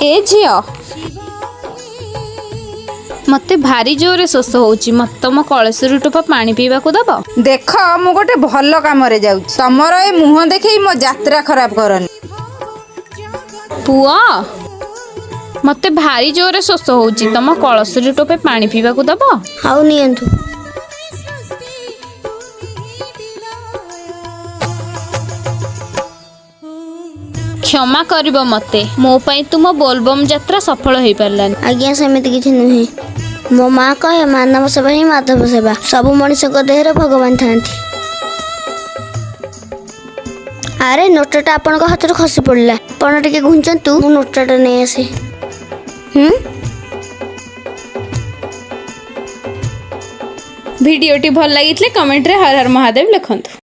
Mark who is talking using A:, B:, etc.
A: ए झियो मते भारी जोरे शोष होउची मत तुम कलशरू टोपा पानी पीवा को दब।
B: देख मु गोटे भल काम रे जाउची तमर ए मुह देखी मो यात्रा खराब करनी।
A: पुआ मते भारी जोरे शोष होउची तुम कलशरू टोपे पानी पीवा को दब।
C: हाउ नियंतु
A: क्षमा करिबो मते मो पई तुम बोलबम यात्रा सफल होई पारलानी।
C: आज्ञा सेमिति किछि नुहे मो माँ कहे मानव सेवा ही माधव सेवा सब मनुष्य देहरे भगवान थांती। अरे नोटाटा आपण हाथ खसी पड़ा आपण टे घुंचतु मु नोटाटा नहीं आसे।
A: वीडियोटी भल लगी कमेंट रे हर हर महादेव लिखंतु।